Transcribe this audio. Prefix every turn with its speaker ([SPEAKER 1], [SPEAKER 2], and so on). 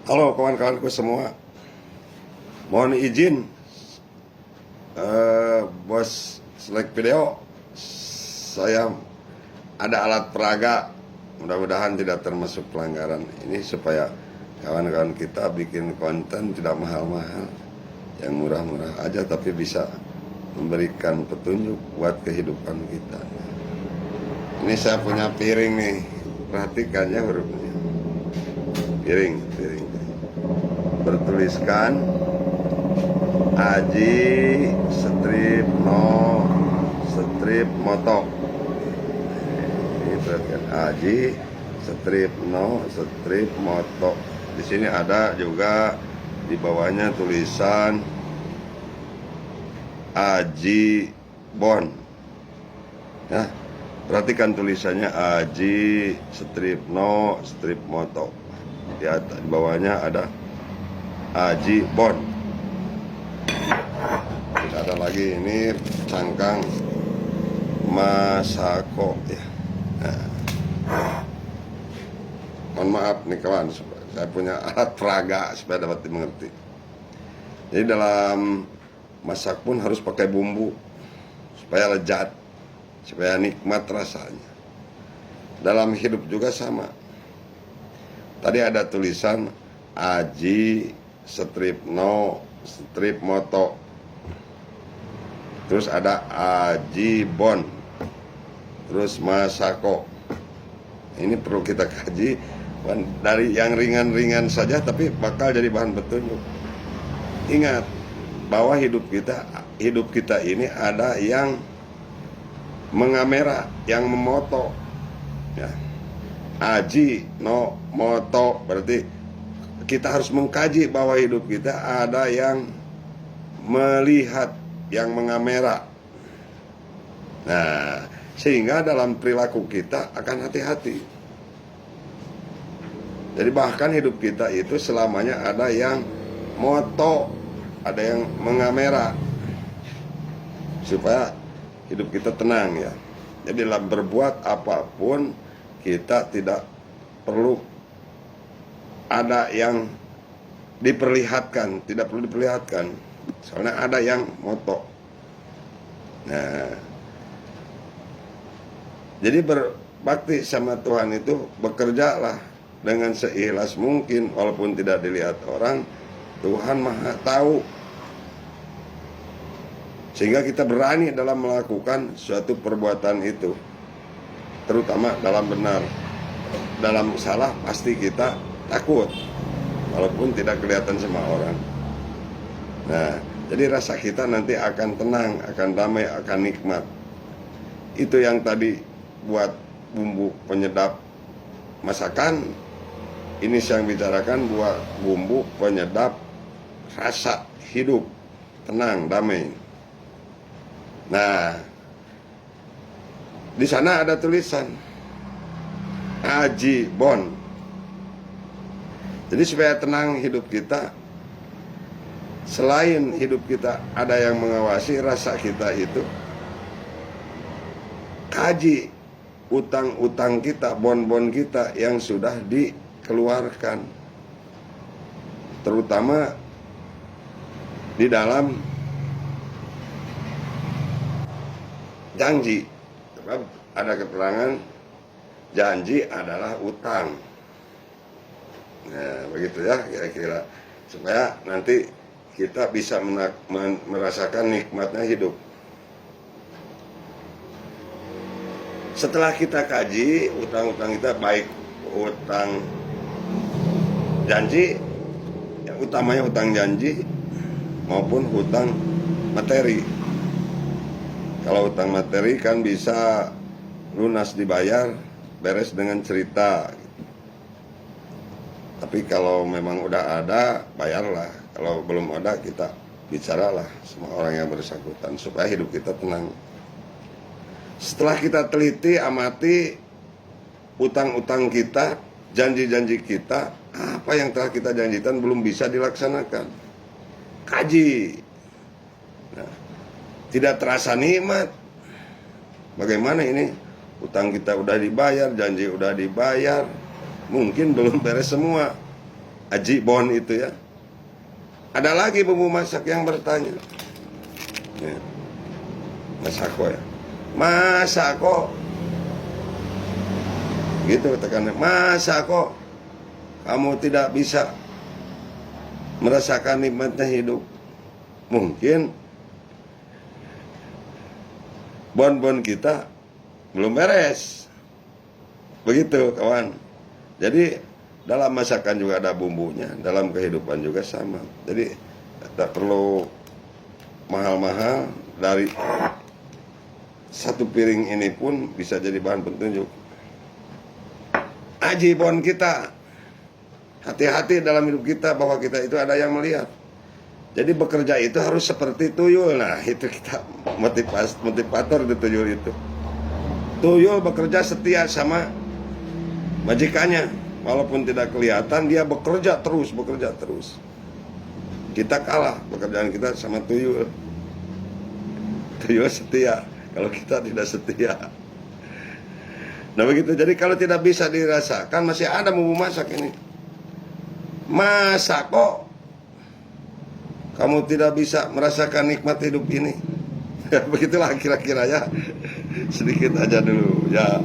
[SPEAKER 1] Halo kawan-kawanku semua, mohon izin bos selek video, saya ada alat peraga, mudah-mudahan tidak termasuk pelanggaran ini supaya kawan-kawan kita bikin konten tidak mahal-mahal, yang murah-murah aja tapi bisa memberikan petunjuk buat kehidupan kita. Ini saya punya piring nih, perhatikan ya hurufnya, piring bertuliskan Aji strip no strip moto. Ini perhatikan, Aji strip no strip moto. Di sini ada juga di bawahnya tulisan Aji Bon. Nah, perhatikan tulisannya Aji strip no strip moto. Di bawahnya ada Aji Bon. Terus ada lagi ini cangkang Masako ya. Nah, mohon maaf nih kawan, saya punya alat peraga supaya dapat dimengerti. Jadi dalam masak pun harus pakai bumbu supaya lezat, supaya nikmat rasanya. Dalam hidup juga sama. Tadi ada tulisan Aji strip no strip moto, terus ada Aji Bon, terus Masako. Ini perlu kita kaji dari yang ringan-ringan saja tapi bakal jadi bahan petunjuk. Ingat bahwa hidup kita ini ada yang mengamera, yang memoto ya. Aji no moto berarti kita harus mengkaji bahwa hidup kita ada yang melihat, yang mengamera. Nah, sehingga dalam perilaku kita akan hati-hati. Jadi bahkan hidup kita itu selamanya ada yang moto, ada yang mengamera, supaya hidup kita tenang ya. Jadi dalam berbuat apapun kita tidak perlu ada yang diperlihatkan, tidak perlu diperlihatkan, soalnya ada yang moto. Nah, jadi berbakti sama Tuhan itu bekerjalah dengan seikhlas mungkin, walaupun tidak dilihat orang. Tuhan Maha tahu, sehingga kita berani dalam melakukan suatu perbuatan itu, terutama dalam benar. Dalam salah pasti kita takut, walaupun tidak kelihatan sama orang. Nah, jadi rasa kita nanti akan tenang, akan damai, akan nikmat. Itu yang tadi buat bumbu penyedap masakan. Ini saya bicarakan buat bumbu penyedap rasa hidup, tenang, damai. Nah, di sana ada tulisan Aji Bon. Jadi supaya tenang hidup kita, selain hidup kita ada yang mengawasi rasa kita itu, kaji utang-utang kita, bon-bon kita yang sudah dikeluarkan, terutama di dalam janji. Sebab ada keterangan janji adalah utang. Nah, begitu ya kira-kira, supaya nanti kita bisa merasakan nikmatnya hidup. Setelah kita kaji utang-utang kita, baik utang janji, yang utamanya utang janji, maupun utang materi. Kalau utang materi kan bisa lunas dibayar, beres dengan cerita. Tapi kalau memang udah ada, bayarlah. Kalau belum ada, kita bicaralah sama orang yang bersangkutan supaya hidup kita tenang. Setelah kita teliti, amati utang-utang kita, janji-janji kita, apa yang telah kita janjikan belum bisa dilaksanakan, kaji. Nah, tidak terasa nikmat. Bagaimana ini? Utang kita udah dibayar, janji udah dibayar, mungkin belum beres semua. Aji Bon itu ya. Ada lagi bumbu masak yang bertanya. Ya. Mas Ako ya. Mas Ako. Gitu tekannya. Mas Ako, kamu tidak bisa merasakan nikmatnya hidup. Mungkin bon-bon kita belum beres. Begitu kawan. Jadi dalam masakan juga ada bumbunya, dalam kehidupan juga sama. Jadi tak perlu mahal-mahal, dari satu piring ini pun bisa jadi bahan petunjuk. Aji bon kita, hati-hati dalam hidup kita bahwa kita itu ada yang melihat. Jadi bekerja itu harus seperti tuyul. Nah itu kita motivator di tuyul itu. Tuyul bekerja setia sama majikannya. Walaupun tidak kelihatan, dia bekerja terus. Kita kalah pekerjaan kita sama tuyul. Tuyul setia, kalau kita tidak setia. Nah begitu, jadi kalau tidak bisa dirasakan, masih ada bumbu masak ini. Masak kok kamu tidak bisa merasakan nikmat hidup ini. Ya begitulah kira-kira ya. Sedikit aja dulu ya.